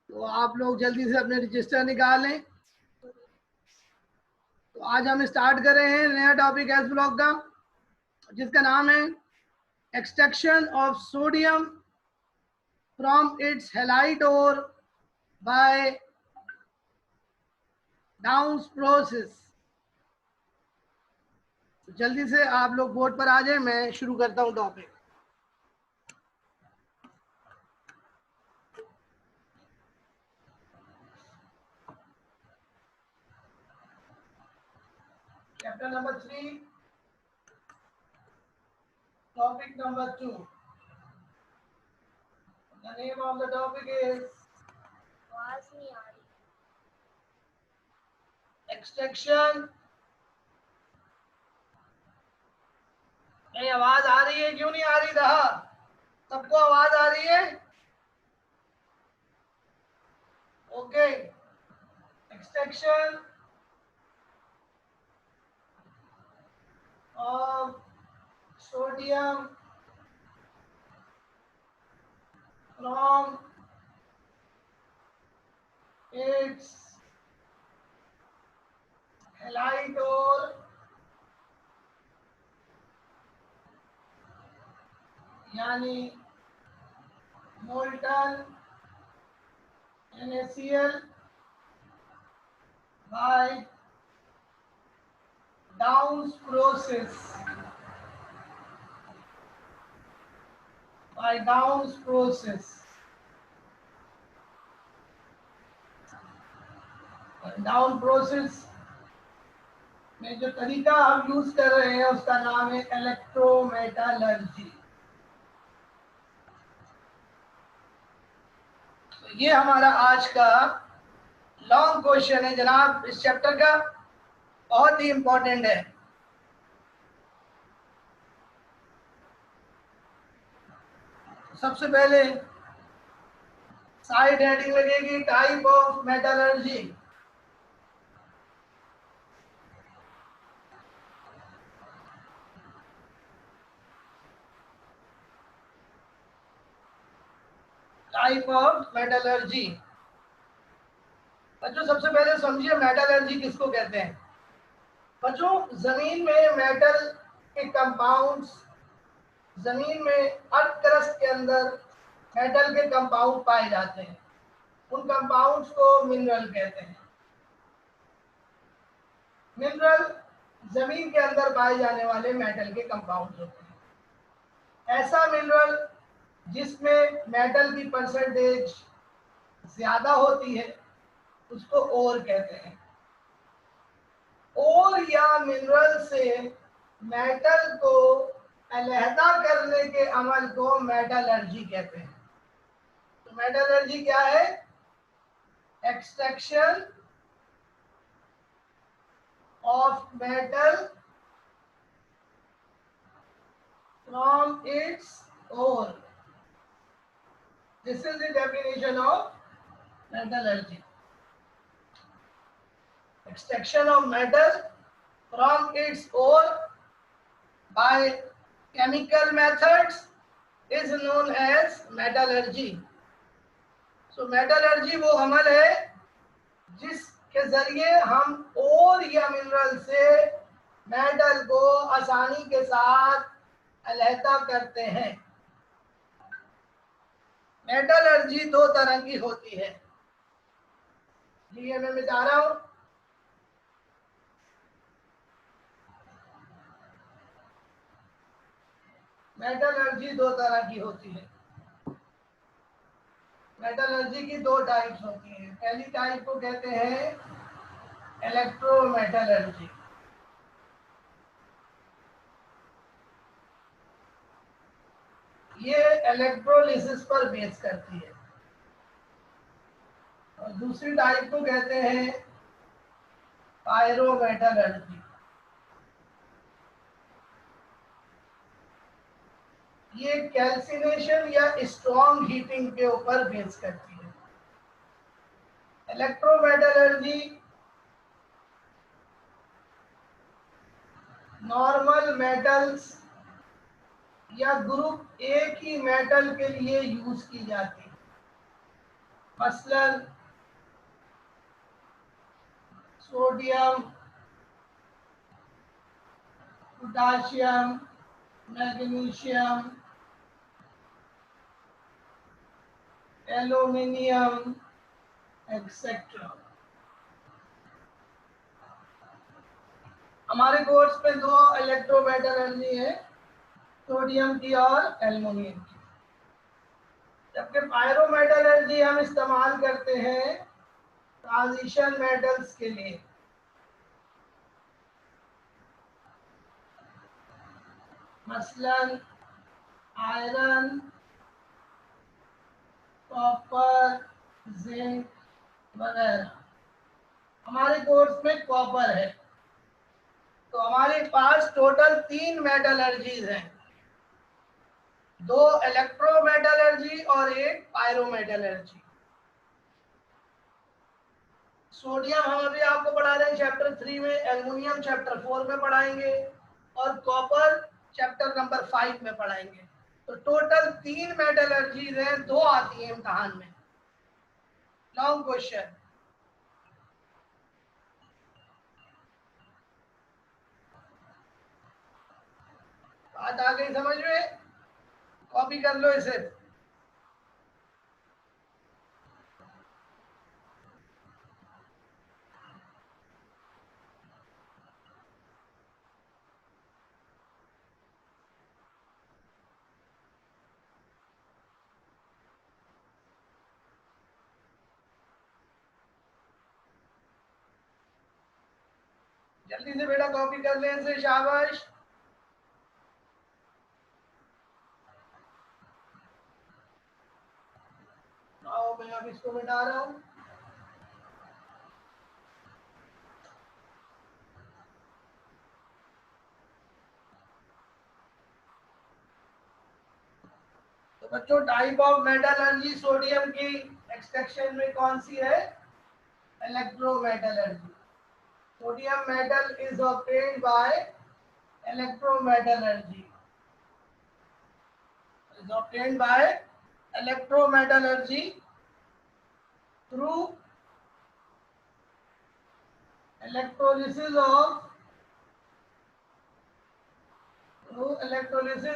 तो आप लोग जल्दी से अपने रजिस्टर निकालें। तो आज हम स्टार्ट कर रहे हैं नया टॉपिक एस ब्लॉक का, जिसका नाम है extraction of sodium from its halide ore by Downs process. तो जल्दी से आप लोग बोर्ड पर आ जाए, मैं शुरू करता हूँ topic. Chapter number 3, topic number 2। The name of the topic is extraction। नहीं आवाज आ रही है? क्यों नहीं आ रही? रहा सबको आवाज आ रही है? Okay. Extraction of sodium from its halide ore यानी molten NaCl by Downs process। by Downs process। Down process में जो तरीका हम यूज कर रहे हैं उसका नाम है इलेक्ट्रोमेटालर्जी। तो ये हमारा आज का लॉन्ग क्वेश्चन है जनाब, इस चैप्टर का बहुत ही इंपॉर्टेंट है। सबसे पहले साइड हेडिंग लगेगी type of metallurgy. Type of metallurgy. बच्चों सबसे पहले समझिए मेटलर्जी किसको कहते हैं। बच्चों जमीन में मेटल के कंपाउंड्स, जमीन में अर्थ क्रस्ट के अंदर मेटल के कंपाउंड पाए जाते हैं, उन कंपाउंड्स को मिनरल कहते हैं। मिनरल जमीन के अंदर पाए जाने वाले मेटल के कंपाउंड्स होते हैं। ऐसा मिनरल जिसमें मेटल की परसेंटेज ज्यादा होती है उसको ओर कहते हैं। ओर या मिनरल से मेटल को अलहदा करने के अमल को मेटलर्जी कहते हैं। तो मेटलर्जी क्या है? Extraction of metal from its ore. This is the definition of metallurgy। Extraction of metal from its ore by chemical methods is known as metallurgy। So metallurgy वो अमल है जिसके जरिए हम ओर या मिनरल से मेटल को आसानी के साथ अलहदा करते हैं। मेटलर्जी दो तरह की होती है, ये मैं बता रहा हूं। मेटलर्जी दो तरह की होती है। मेटलर्जी की दो टाइप्स होती हैं। पहली टाइप को कहते हैं इलेक्ट्रोमेटलर्जी। ये इलेक्ट्रोलिसिस पर बेस करती है। और दूसरी टाइप को कहते हैं पायरोमेटलर्जी। ये कैल्सिनेशन या स्ट्रॉन्ग हीटिंग के ऊपर बेस करती है। इलेक्ट्रोमेटलर्जी नॉर्मल मेटल्स या ग्रुप ए की मेटल के लिए यूज की जाती है। मसलन sodium, potassium, magnesium, aluminium etcetera. हमारे कोर्स में दो इलेक्ट्रोमेटलर्जी है, सोडियम की और एल्युमिनियम की। जबकि पायरोमेटलर्जी हम इस्तेमाल करते हैं ट्रांजिशन मेटल्स के लिए। मसलन आयरन, कॉपर, जिंक वगैरह। हमारे कोर्स में कॉपर है, तो हमारे पास टोटल 3 मेटलर्जीज हैं, 2 इलेक्ट्रोमेटलर्जी और एक पायरोमेटलर्जी। सोडियम हम अभी आपको पढ़ा रहे हैं चैप्टर 3 में, एल्युमिनियम चैप्टर 4 में पढ़ाएंगे और कॉपर चैप्टर नंबर 5 में पढ़ाएंगे। तो टोटल 3 मेटलर्जीज हैं, 2 आती हैं इम्तहान में। Long question. बात आ गई समझ में? कॉपी कर लो इसे। जल्दी से बेटा कॉपी कर ले इसे, शाबाश। आओ मैं अब इसको मिटा रहा हूँ। तो बच्चों टाइप ऑफ मेटलर्जी सोडियम की एक्सट्रैक्शन में कौन सी है? Electrometallurgy. Sodium metal is obtained by electrometallurgy, is obtained by electrometallurgy through electrolysis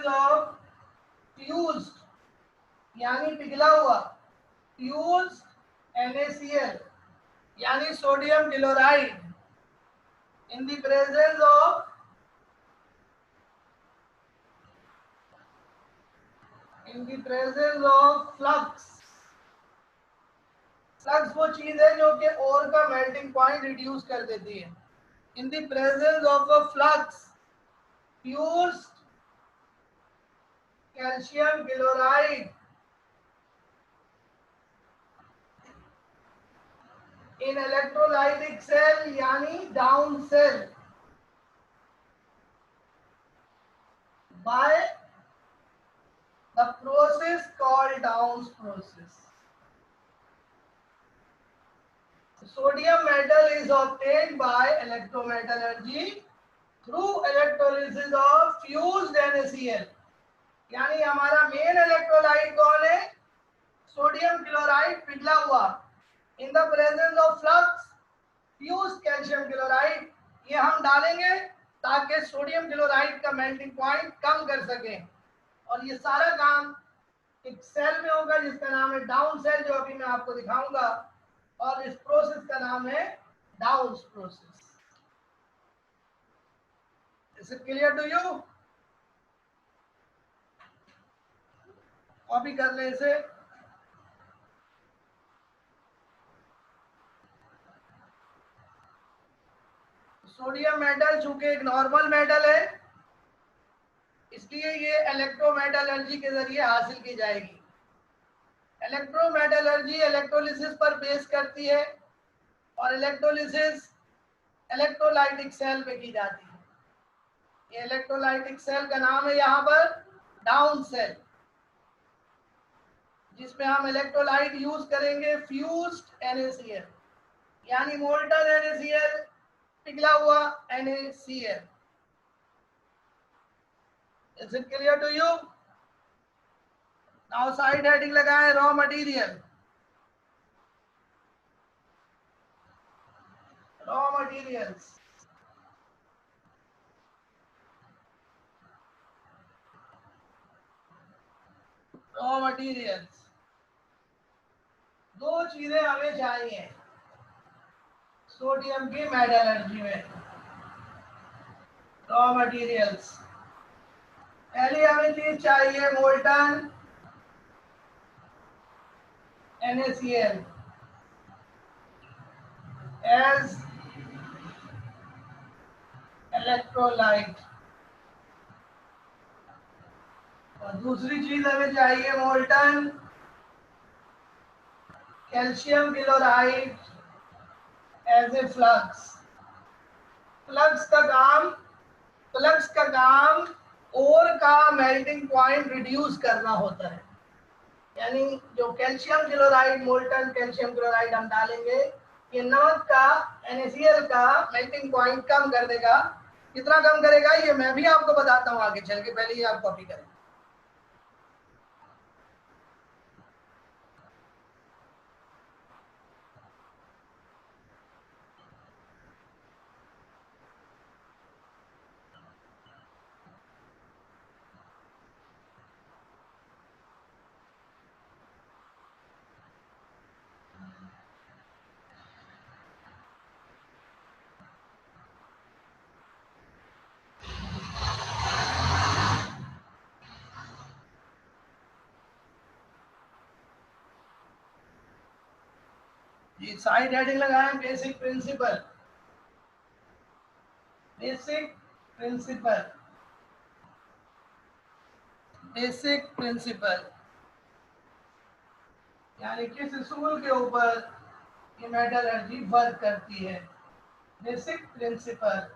of fused यानी पिघला हुआ fused NaCl यानी sodium chloride in the presence of flux। Flux वो चीज है जो कि ओर का मेल्टिंग पॉइंट रिड्यूस कर देती है। In the presence of a flux fused calcium chloride in electrolytic cell यानी Down cell by the process called Downs process। Sodium metal is obtained by electrometallurgy through electrolysis of fused NaCl यानी हमारा main electrolyte कौन है? Sodium chloride पिघला हुआ इन the presence of flux fused calcium chloride. ये हम डालेंगे ताकि सोडियम क्लोराइड का मेल्टिंग पॉइंट कम कर सकें, और ये सारा काम एक सेल में होगा जिसका नाम है डाउन सेल, जो अभी मैं आपको दिखाऊंगा, और इस प्रोसेस का नाम है Downs process. Is it clear to you? Copy कर ले इसे। सोडियम मेटल चूंकि एक नॉर्मल मेटल है, इसलिए ये इलेक्ट्रोमेटलर्जी के जरिए हासिल की जाएगी। इलेक्ट्रोमेटलर्जी इलेक्ट्रोलिसिस पर बेस करती है और इलेक्ट्रोलिसिस इलेक्ट्रोलाइटिक सेल पे की जाती है। ये इलेक्ट्रोलाइटिक सेल का नाम है यहाँ पर डाउन सेल, जिसमें हम इलेक्ट्रोलाइट यूज करेंगे फ्यूज्ड NaCl यानी मोल्टन NaCl, पिघला हुआ NaCl। Is it clear to you? Now side heading लगाएं raw material. Raw materials, raw materials, दो चीजें हमें चाहिए सोडियम की मेटलर्जी में। रॉ मटेरियल्स, पहली हमें चीज चाहिए मोल्टन NaCl एज इलेक्ट्रोलाइट, और दूसरी चीज हमें चाहिए molten calcium chloride as a flux. Flux का काम ओर का मेल्टिंग पॉइंट रिड्यूस करना होता है। यानी जो calcium chloride, molten calcium chloride हम डालेंगे, ये नमक का NaCl का मेल्टिंग पॉइंट कम कर देगा। कितना कम करेगा ये मैं भी आपको बताता हूँ आगे चल के, पहले ही आप कॉपी करें। ये साइड हेडिंग लगाएं, basic principle, basic principle, basic principle, यानी किस असूल के ऊपर ये मेटलर्जी वर्क करती है। बेसिक प्रिंसिपल,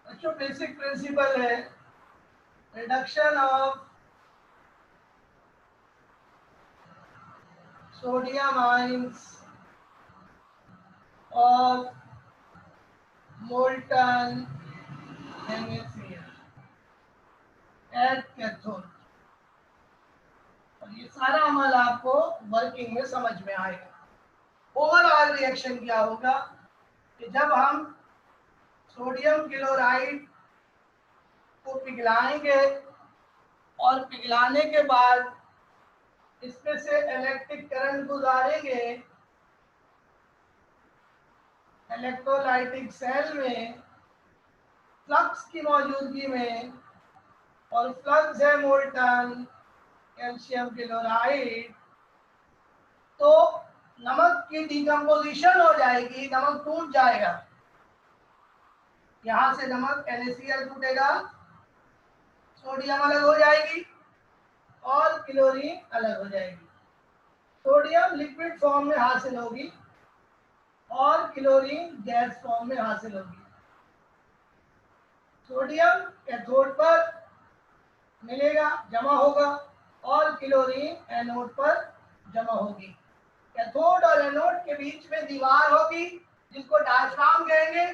जो बेसिक प्रिंसिपल है reduction of sodium ions of molten NaCl at cathode। और ये सारा अमल आपको वर्किंग में समझ में आएगा। ओवरऑल रिएक्शन क्या होगा कि जब हम सोडियम क्लोराइड को पिघलाएंगे और पिघलाने के बाद इसमें से इलेक्ट्रिक करंट गुजारेंगे इलेक्ट्रोलाइटिक सेल में फ्लक्स की मौजूदगी में, और फ्लक्स है मोल्टन कैल्शियम क्लोराइड, तो नमक की डिकम्पोजिशन हो जाएगी, नमक टूट जाएगा। यहां से नमक NaCl टूटेगा, सोडियम अलग हो जाएगी और क्लोरीन अलग हो जाएगी। सोडियम लिक्विड फॉर्म में हासिल होगी और क्लोरीन गैस फॉर्म में हासिल होगी। सोडियम कैथोड पर मिलेगा, जमा होगा, और क्लोरीन एनोड पर जमा होगी। कैथोड और एनोड के बीच में दीवार होगी जिसको डायफ्राम कहेंगे,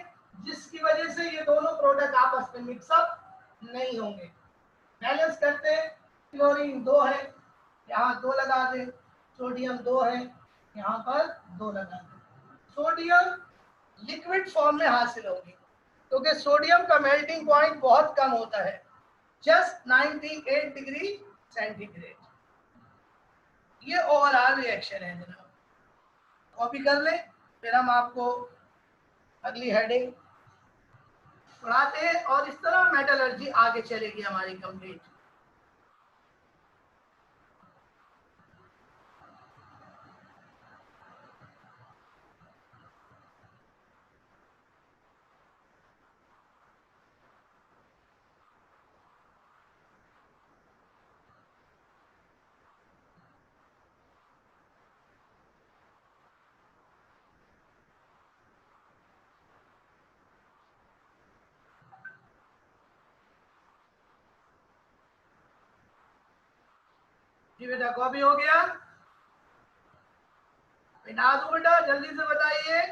जिसकी वजह से ये दोनों प्रोडक्ट आपस में मिक्सअप नहीं होंगे। बैलेंस करते हैं, क्लोरीन 2 है, यहाँ 2 लगा दें, सोडियम 2 है, यहाँ पर 2 लगा दें। सोडियम लिक्विड फॉर्म में हासिल होगी क्योंकि सोडियम का मेल्टिंग पॉइंट बहुत कम होता है, जस्ट 98 डिग्री सेंटीग्रेड। ये ओवरऑल रिएक्शन है जनाब, कॉपी कर लें, फिर हम आपको अगली हेडिंग पढ़ाते हैं और इस तरह मेटलर्जी आगे चलेगी हमारी कंप्लीट। जी बेटा, कॉपी हो गया? बिना दो बेटा, जल्दी से बताइए।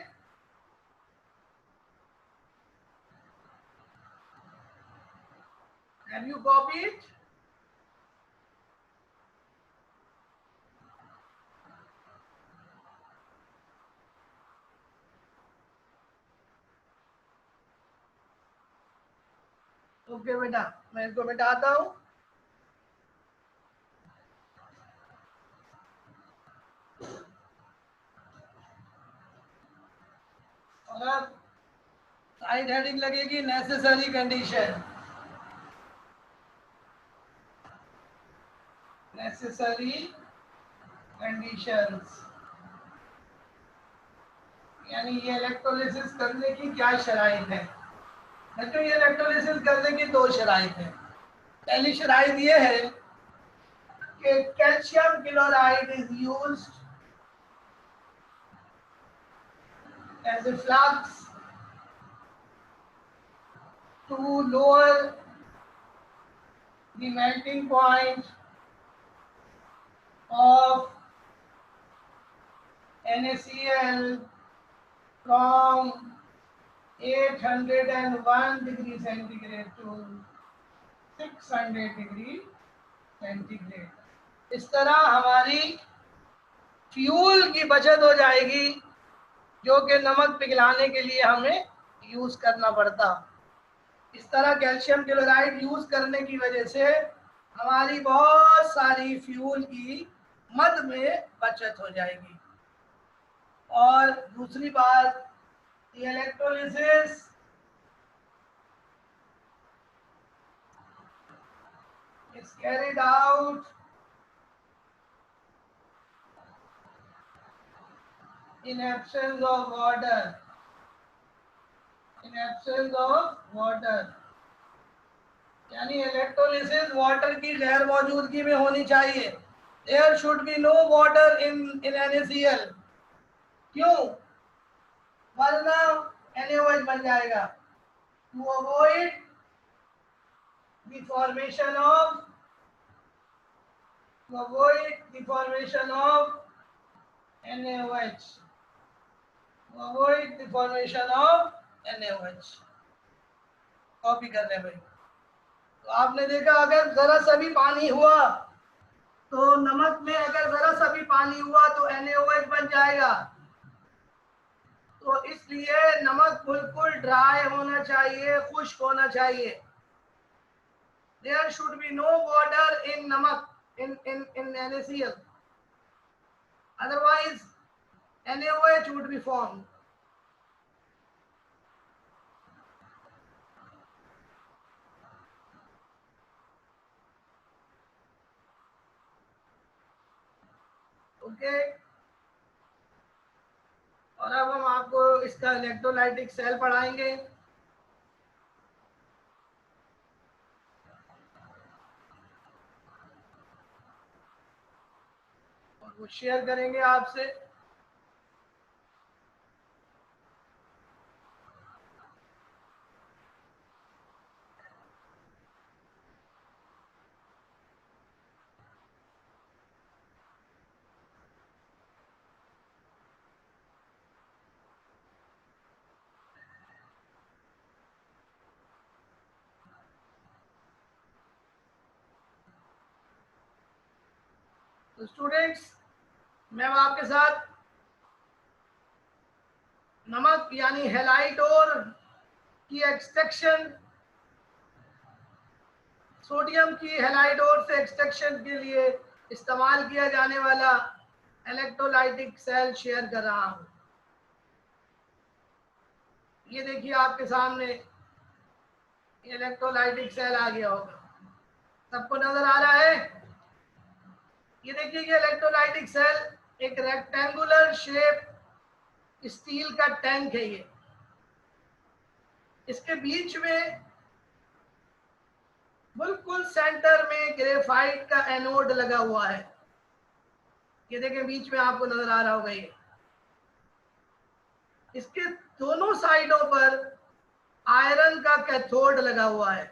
Have you copied? ओके बेटा, मैं इसको मिटाता हूँ। और अब साइड हेडिंग लगेगी नेसेसरी कंडीशन। नेसेसरी कंडीशंस यानी ये इलेक्ट्रोलिसिस करने की क्या शराइत है। बच्चों ये इलेक्ट्रोलिसिस करने की दो शराइत है। पहली शराइत ये है कि calcium chloride is used as a flux to lower the melting point of NaCl from 801 degree centigrade to 600 degree centigrade। इस तरह हमारी फ्यूल की बचत हो जाएगी जो कि नमक पिघलाने के लिए हमें यूज करना पड़ता। इस तरह कैल्शियम क्लोराइड यूज करने की वजह से हमारी बहुत सारी फ्यूल की मद में बचत हो जाएगी। और दूसरी बात, electrolysis is carried out in absence of water। in absence of water यानी इलेक्ट्रोलिसिस वाटर की गैर मौजूदगी में होनी चाहिए। There should be no water in NaCl। क्यों? वरना NaOH बन जाएगा। To avoid the formation of NaOH। avoid the formation of NaOH। Copy कर ले भाई। तो आपने देखा अगर जरा सा भी पानी हुआ तो नमक में अगर जरा सा भी पानी हुआ तो NaOH बन जाएगा। तो इसलिए नमक बिल्कुल ड्राई होना चाहिए, खुश्क होना चाहिए। There should be no water in namak in NaCl, otherwise NaOH would be formed। Okay. और अब हम आपको इसका इलेक्ट्रोलाइटिक सेल पढ़ाएंगे। और वो शेयर करेंगे आपसे। तो स्टूडेंट्स, मैं आपके साथ नमक यानी हैलाइड और की एक्सट्रैक्शन, सोडियम की हैलाइड और से एक्सट्रैक्शन के लिए इस्तेमाल किया जाने वाला इलेक्ट्रोलाइटिक सेल शेयर कर रहा हूं। ये देखिए आपके सामने इलेक्ट्रोलाइटिक सेल आ गया होगा, सबको नजर आ रहा है। ये देखिए ये इलेक्ट्रोलाइटिक सेल एक रेक्टेंगुलर शेप स्टील का टैंक है। ये इसके बीच में बिल्कुल सेंटर में ग्रेफाइट का एनोड लगा हुआ है। ये देखिए बीच में आपको नजर आ रहा होगा। ये इसके दोनों साइडों पर आयरन का कैथोड लगा हुआ है।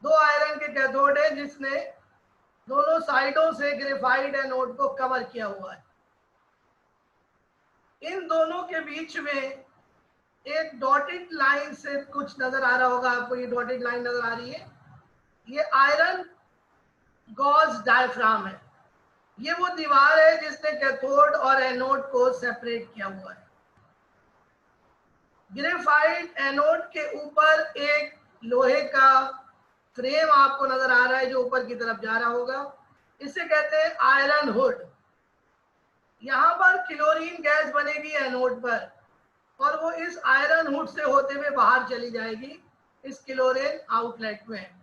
दो आयरन के कैथोड है जिसने दोनों साइडों से ग्रेफाइट एनोड को कवर किया हुआ है। इन दोनों के बीच में एक डॉटेड लाइन से कुछ नजर आ रहा होगा आपको। ये डॉटेड लाइन नजर आ रही है, ये आयरन गॉस डायफ्राम है। ये वो दीवार है जिसने कैथोड और एनोड को सेपरेट किया हुआ है। ग्रेफाइट एनोड के ऊपर एक लोहे का फ्रेम आपको नजर आ रहा है जो ऊपर की तरफ जा रहा होगा, इसे कहते हैं आयरन हुड। यहां पर क्लोरीन गैस बनेगी एनोड पर और वो इस आयरन हुड से होते हुए बाहर चली जाएगी इस क्लोरीन आउटलेट में।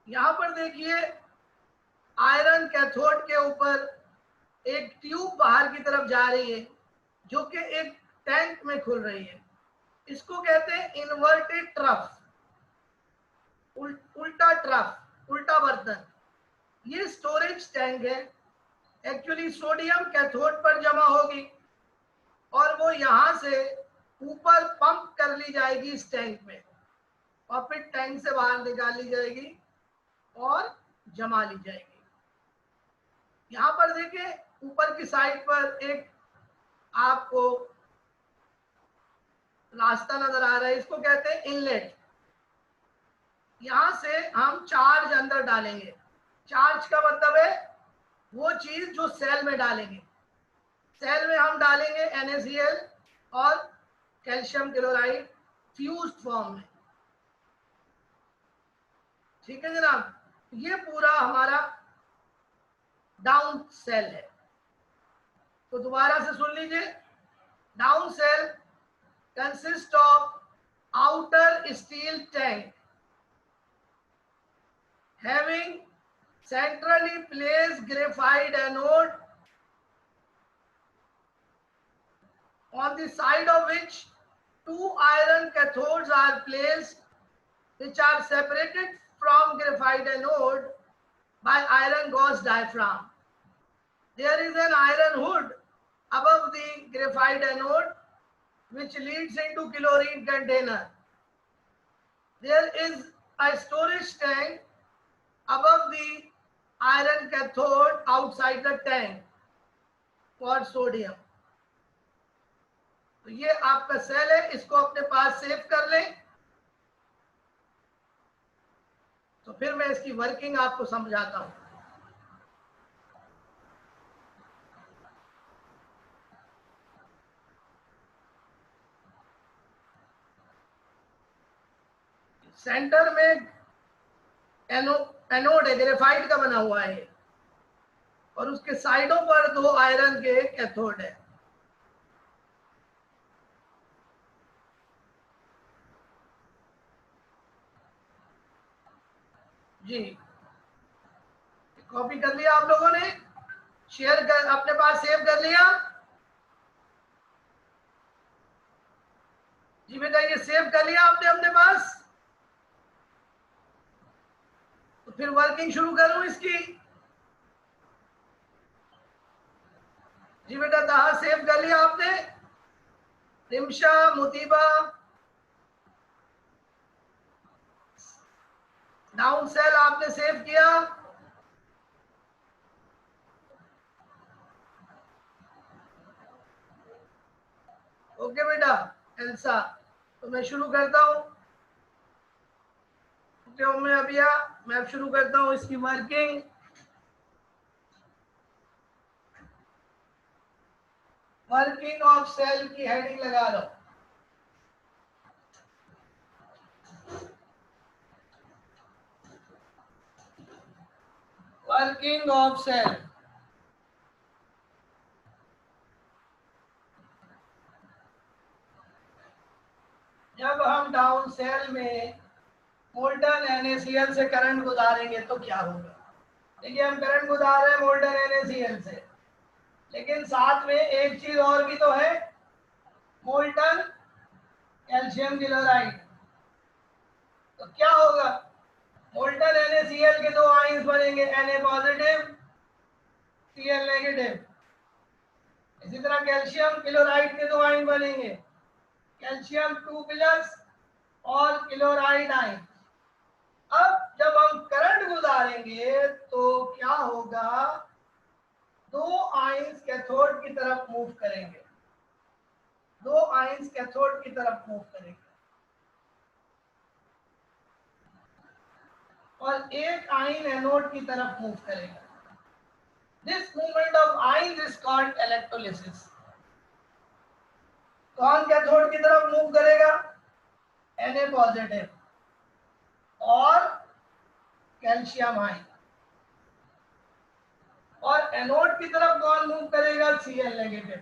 यहां पर देखिए आयरन कैथोड के ऊपर एक ट्यूब बाहर की तरफ जा रही है जो कि एक टैंक में खुल रही है। इसको कहते हैं इन्वर्टेड ट्रफ, उल्टा ट्रफ, उल्टा बर्तन। ये स्टोरेज टैंक है। एक्चुअली सोडियम कैथोड पर जमा होगी और वो यहां से ऊपर पंप कर ली जाएगी इस टैंक में और फिर टैंक से बाहर निकाल ली जाएगी और जमा ली जाएगी। यहां पर देखिए ऊपर की साइड पर एक आपको रास्ता नजर आ रहा है, इसको कहते हैं इनलेट। यहां से हम चार्ज अंदर डालेंगे। चार्ज का मतलब है वो चीज जो सेल में डालेंगे। सेल में हम डालेंगे NaCl और कैल्शियम क्लोराइड फ्यूज्ड फॉर्म में। ठीक है जनाब, ये पूरा हमारा डाउन सेल है। तो दोबारा से सुन लीजिए, Down cell consist of outer steel tank having centrally placed graphite anode on the side of which two iron cathodes are placed, which are separated from graphite anode by iron gauge diaphragm. There is an iron hood above the graphite anode which leads into chlorine container. There is a storage tank above the iron cathode outside the tank for sodium. तो ये आपका cell है, इसको अपने पास save कर लें। तो फिर मैं इसकी वर्किंग आपको समझाता हूं। सेंटर में एनोड है, ग्रेफाइट का बना हुआ है और उसके साइडों पर दो आयरन के कैथोड है। जी, कॉपी कर लिया आप लोगों ने, शेयर कर अपने पास सेव कर लिया? जी बेटा, ये सेव कर लिया आपने अपने पास? तो फिर वर्किंग शुरू करूं इसकी? जी बेटा, कहा सेव कर लिया आपने? रिमशा, मुतीबा, डाउन सेल आपने सेव किया? ओके बेटा। एल्सा, तो मैं शुरू करता हूं। क्यों मैं अभी मैं शुरू करता हूं इसकी वर्किंग। वर्किंग ऑफ सेल की हेडिंग लगा लो। Working of cell. जब हम डाउन सेल में मोल्टन NaCl से करंट गुजारेंगे तो क्या होगा? देखिए, हम करंट गुजार रहे हैं मोल्टन NaCl से, लेकिन साथ में एक चीज और भी तो है, मोल्टन कैल्शियम क्लोराइड। तो क्या होगा? मोल्टन NaCl के दो आयंस बनेंगे, Na पॉजिटिव, Cl नेगेटिव। इसी तरह कैल्शियम क्लोराइड के दो आयन बनेंगे, कैल्शियम 2+ और क्लोराइड आयन। अब जब हम करंट गुजारेंगे तो क्या होगा? दो आयंस कैथोड की तरफ मूव करेंगे, दो आयंस कैथोड की तरफ मूव करेंगे और एक आयन एनोड की तरफ मूव करेगा। This movement of ions is called electrolysis. कौन कैथोड की तरफ मूव करेगा? Na पॉजिटिव और कैल्शियम आयन, और एनोड की तरफ कौन मूव करेगा? Cl negative.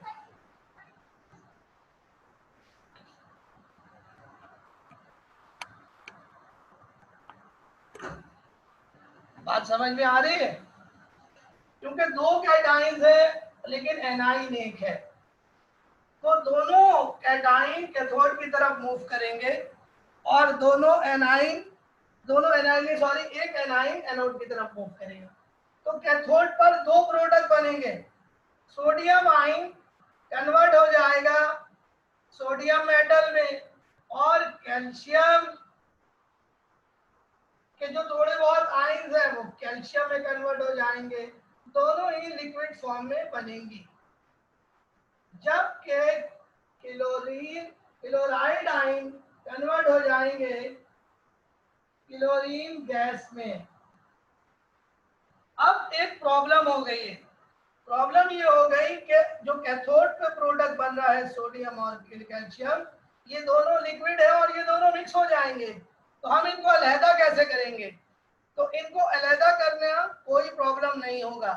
बात समझ में आ रही है? क्योंकि दो कैटाइंस है लेकिन एनाइन एक है, तो दोनों कैटाइन कैथोड की तरफ मूव करेंगे और दोनों एनाइन सॉरी एक एनाइन एनोड की तरफ मूव करेगा। तो कैथोड पर दो प्रोडक्ट बनेंगे, सोडियम आयन कन्वर्ट हो जाएगा सोडियम मेटल में, और कैल्शियम के जो थोड़े बहुत आयन्स हैं वो कैल्शियम में कन्वर्ट हो जाएंगे, दोनों ही लिक्विड फॉर्म में बनेंगी। जबकि क्लोराइड आयन कन्वर्ट हो जाएंगे क्लोरीन गैस में। अब एक प्रॉब्लम हो गई है, प्रॉब्लम ये हो गई कि जो कैथोड पे प्रोडक्ट बन रहा है सोडियम और कैल्शियम, ये दोनों लिक्विड है और ये दोनों मिक्स हो जाएंगे, तो हम इनको अलहदा कैसे करेंगे? तो इनको अलहदा करना कोई प्रॉब्लम नहीं होगा।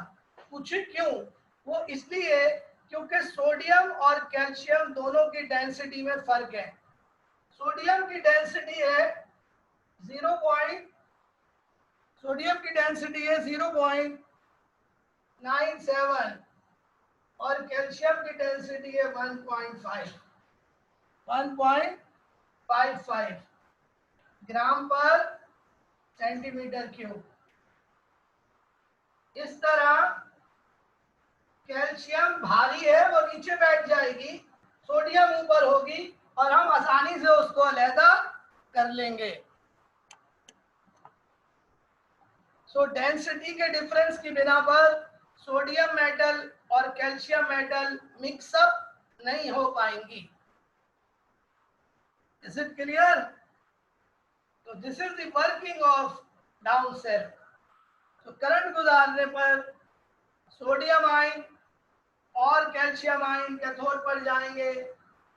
पूछे क्यों? वो इसलिए क्योंकि सोडियम और कैल्शियम दोनों की डेंसिटी में फर्क है। सोडियम की डेंसिटी है 0.97 और कैल्शियम की डेंसिटी है 1.55 ग्राम पर सेंटीमीटर क्यूब। इस तरह कैल्शियम भारी है, वो नीचे बैठ जाएगी, सोडियम ऊपर होगी और हम आसानी से उसको अलहदा कर लेंगे। सो डेंसिटी के डिफरेंस की बिना पर सोडियम मेटल और कैल्शियम मेटल मिक्सअप नहीं हो पाएंगी। Is it clear? तो this is the working of Down cell. तो करंट गुजारने पर सोडियम आयन और कैल्शियम आयन कैथोड पर जाएंगे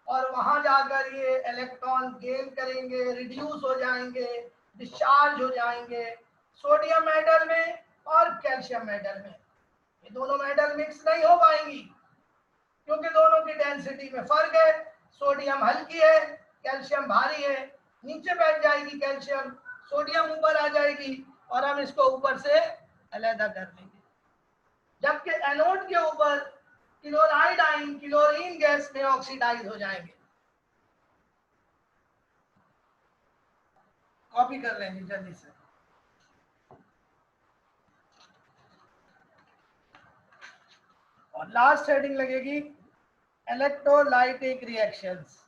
और वहां जाकर ये इलेक्ट्रॉन गेन करेंगे, रिड्यूस हो जाएंगे, डिस्चार्ज हो जाएंगे सोडियम मेटल में और कैल्शियम मेटल में। ये दोनों मेटल मिक्स नहीं हो पाएंगी क्योंकि दोनों की डेंसिटी में फर्क है। सोडियम हल्की है, कैल्शियम भारी है, नीचे बैठ जाएगी कैल्शियम, सोडियम ऊपर आ जाएगी और हम इसको ऊपर से अलहदा कर लेंगे। जबकि एनोड के ऊपर क्लोराइड आयन क्लोरीन गैस में ऑक्सीडाइज हो जाएंगे। कॉपी कर लेंगे जल्दी से। और लास्ट हेडिंग लगेगी इलेक्ट्रोलाइटिक रिएक्शंस।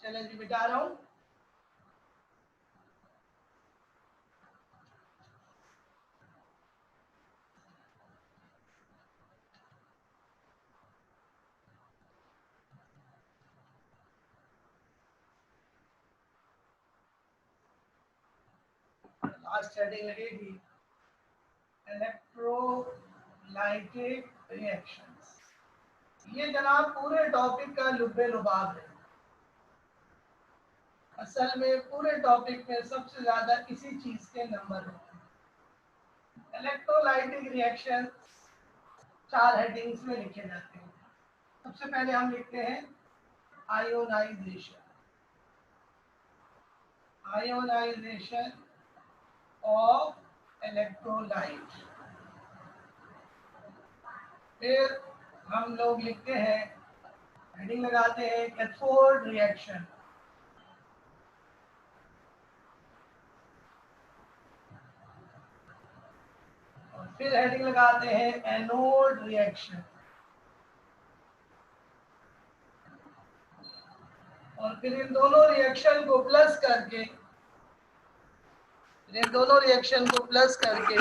चलिए जी मिटा रहा हूं। लास्ट हेडिंग लगेगी इलेक्ट्रोलाइटिक रिएक्शंस। ये जनाब पूरे टॉपिक का लुब्बे लुबाब है। असल में पूरे टॉपिक में सबसे ज्यादा इसी चीज के नंबर होते हैं। इलेक्ट्रोलाइटिक रिएक्शन 4 हेडिंग्स में लिखे जाते हैं। सबसे पहले हम लिखते हैं आयोनाइजेशन ऑफ इलेक्ट्रोलाइट। फिर हम लोग लिखते हैं, हेडिंग लगाते हैं कैथोड रिएक्शन। और फिर हेडिंग लगाते हैं एनोड रिएक्शन। और फिर इन दोनों रिएक्शन को प्लस करके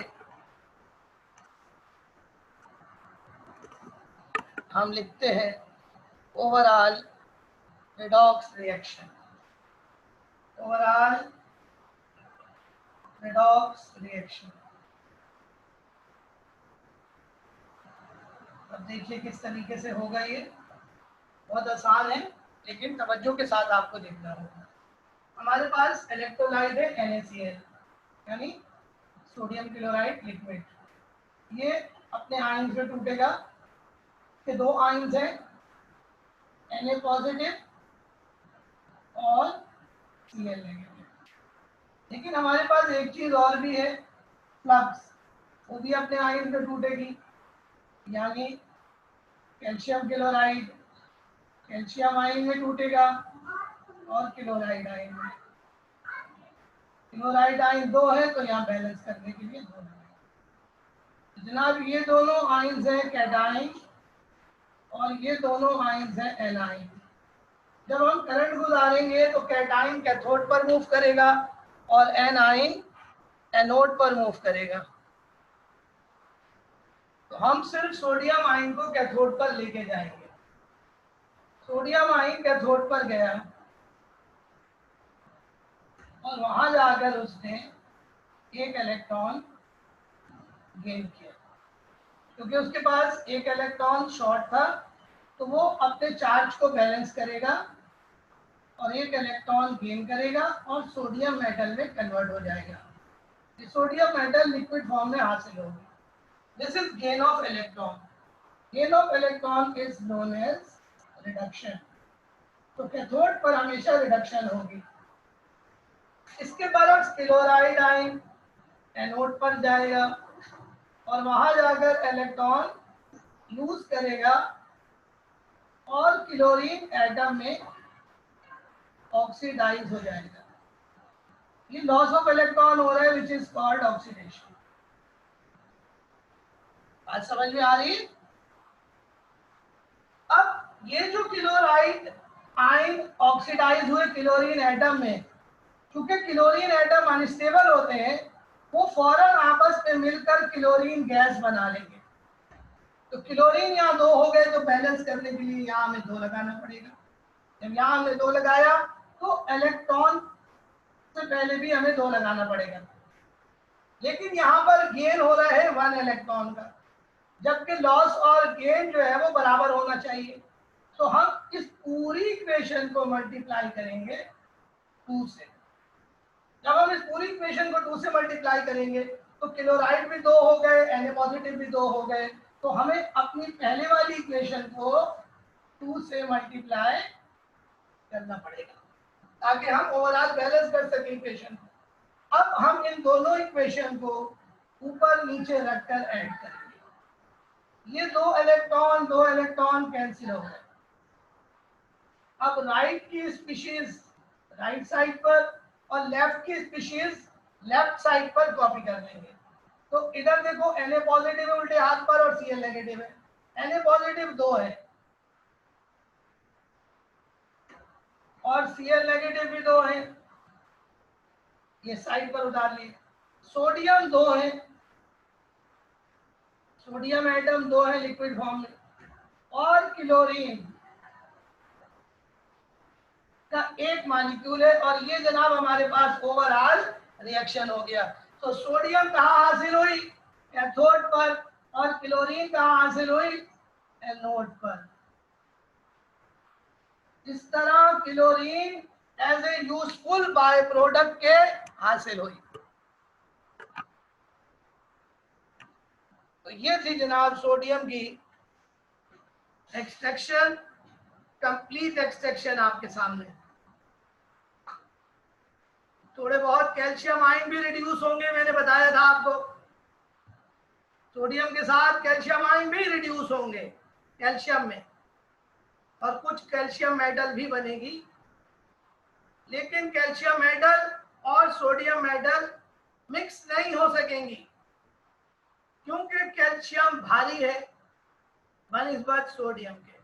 हम लिखते हैं ओवरऑल रेडॉक्स रिएक्शन। अब देखिए किस तरीके से होगा ये। बहुत आसान है, लेकिन तवज्जो के साथ आपको देखना होगा। हमारे पास इलेक्ट्रोलाइट है NaCl, यानी सोडियम क्लोराइड लिक्विड। ये अपने आयन से टूटेगा, के दो आयन्स हैं Na पॉजिटिव और Cl नेगेटिव। लेकिन हमारे पास एक चीज और भी है, फ्लक्स, वो भी अपने आयन से टूटेगी, यानी कैल्शियम क्लोराइड कैल्शियम आयन में टूटेगा और क्लोराइड आयन में। क्लोराइड आयन दो है तो यहाँ बैलेंस करने के लिए दो है। जनाब ये दोनों आयन्स हैं कैटाइन और ये दोनों आयन्स हैं एनाइन। जब हम करंट गुजारेंगे तो कैटाइन कैथोड पर मूव करेगा और एनाइन एनोड पर मूव करेगा। तो हम सिर्फ सोडियम आयन को कैथोड पर लेके जाएंगे। सोडियम आयन कैथोड पर गया और वहां जाकर उसने एक इलेक्ट्रॉन गेन किया। क्योंकि उसके पास एक इलेक्ट्रॉन शॉर्ट था तो वो अपने चार्ज को बैलेंस करेगा और एक इलेक्ट्रॉन गेन करेगा और सोडियम मेटल में कन्वर्ट हो जाएगा। ये सोडियम मेटल लिक्विड फॉर्म में हासिल होगी। This is gain of electron. Gain of electron is known as reduction. तो कैथोड पर हमेशा रिडक्शन होगी। इसके बरक्स क्लोराइड आयन एनोड पर जाएगा और वहां जाकर इलेक्ट्रॉन लूज करेगा और क्लोरीन एटम में ऑक्सीडाइज हो जाएगा। ये लॉस ऑफ इलेक्ट्रॉन हो रहा है विच इज कॉल्ड ऑक्सीडेशन। बात समझ में आ रही है? अब ये जो क्लोराइड आयन ऑक्सीडाइज हुए क्लोरीन एटम में, क्योंकि क्लोरीन एटम अनस्टेबल होते हैं, वो फौरन आपस में मिलकर क्लोरीन गैस बना लेंगे। तो क्लोरीन यहाँ दो हो गए तो बैलेंस करने के लिए यहाँ हमें दो लगाना पड़ेगा। जब यहाँ हमने दो लगाया तो इलेक्ट्रॉन से पहले भी हमें दो लगाना पड़ेगा। लेकिन यहाँ पर गेन हो रहा है वन इलेक्ट्रॉन का, जबकि लॉस और गेन जो है वो बराबर होना चाहिए। तो हम इस पूरी इक्वेशन को मल्टीप्लाई करेंगे 2 से। जब हम इस पूरी इक्वेशन को 2 से मल्टीप्लाई करेंगे तो क्लोराइड भी दो हो गए, Na पॉजिटिव भी दो हो गए। तो हमें अपनी पहले वाली इक्वेशन को 2 से मल्टीप्लाई करना पड़ेगा ताकि हम ओवरऑल बैलेंस कर सकें इक्वेशन को। अब हम इन दोनों इक्वेशन को ऊपर नीचे रखकर ऐड करेंगे। ये दो इलेक्ट्रॉन कैंसिल हो गए। अब राइट की स्पीशीज राइट साइड पर और लेफ्ट की स्पीशीज लेफ्ट साइड पर कॉपी कर लेंगे। तो इधर देखो Na पॉजिटिव है उल्टे हाथ पर और Cl नेगेटिव है। Na पॉजिटिव दो है और Cl नेगेटिव भी दो है, ये साइड पर उतार लिए। सोडियम दो है, सोडियम एटम दो है लिक्विड फॉर्म में, और क्लोरीन का एक मॉलिक्यूल है। और ये जनाब हमारे पास ओवरऑल रिएक्शन हो गया। तो सोडियम कहाँ हासिल हुई? कैथोड पर। और क्लोरीन कहाँ हासिल हुई? एनोड पर। इस तरह chlorine as a useful by product के हासिल हुई। तो ये थी जनाब सोडियम की एक्सट्रैक्शन, कंप्लीट एक्सट्रैक्शन आपके सामने। थोड़े बहुत कैल्शियम आयन भी रिड्यूस होंगे, मैंने बताया था आपको। सोडियम के साथ कैल्शियम आयन भी रिड्यूस होंगे कैल्शियम में, और कुछ कैल्शियम मेटल भी बनेगी। लेकिन कैल्शियम मेटल और सोडियम मेटल मिक्स नहीं हो सकेंगी क्योंकि कैल्शियम भारी है बनिस्बत सोडियम के।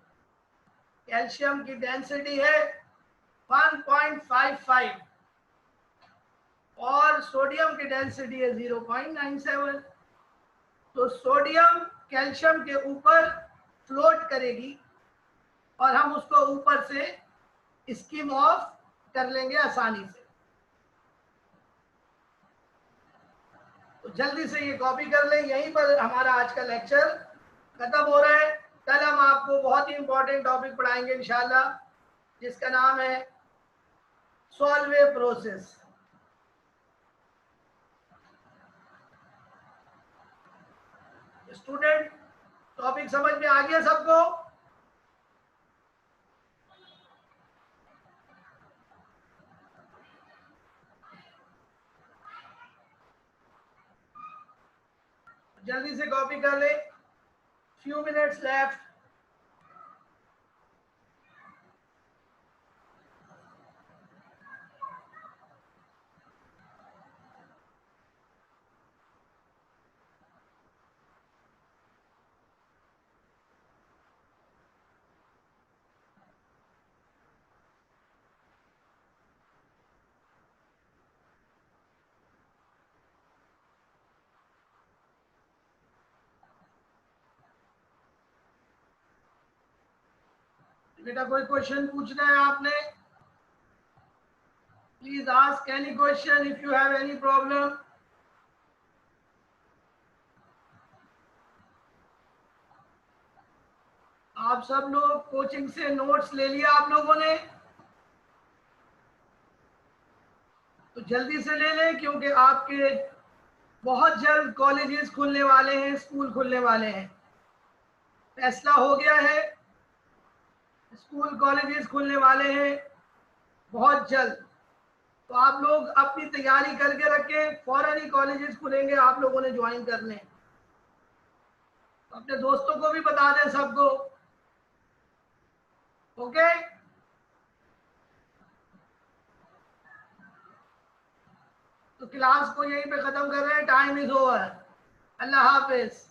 कैल्शियम की डेंसिटी है 1.55 और सोडियम की डेंसिटी है 0.97। तो सोडियम कैल्शियम के ऊपर फ्लोट करेगी और हम उसको ऊपर से स्किम ऑफ कर लेंगे आसानी से। तो जल्दी से ये कॉपी कर लें। यहीं पर हमारा आज का लेक्चर खत्म हो रहा है। कल हम आपको बहुत ही इंपॉर्टेंट टॉपिक पढ़ाएंगे इंशाल्लाह, जिसका नाम है सॉल्वे प्रोसेस। स्टूडेंट, टॉपिक समझ में आ गया सबको? जल्दी से कॉपी कर ले, फ्यू मिनट्स लेफ्ट। बेटा कोई क्वेश्चन पूछना है आपने? Please ask any question if you have any problem. आप सब लोग कोचिंग से नोट्स ले लिया आप लोगों ने? तो जल्दी से ले लें, क्योंकि आपके बहुत जल्द कॉलेजेस खुलने वाले हैं, स्कूल खुलने वाले हैं। फैसला हो गया है, स्कूल कॉलेजेस खुलने वाले हैं बहुत जल्द। तो आप लोग अपनी तैयारी करके रखें, फौरन ही कॉलेजेस खुलेंगे, आप लोगों ने ज्वाइन करने। अपने दोस्तों को भी बता दें सबको। ओके, तो क्लास को यहीं पे खत्म कर रहे हैं, time is over. Allah Hafiz.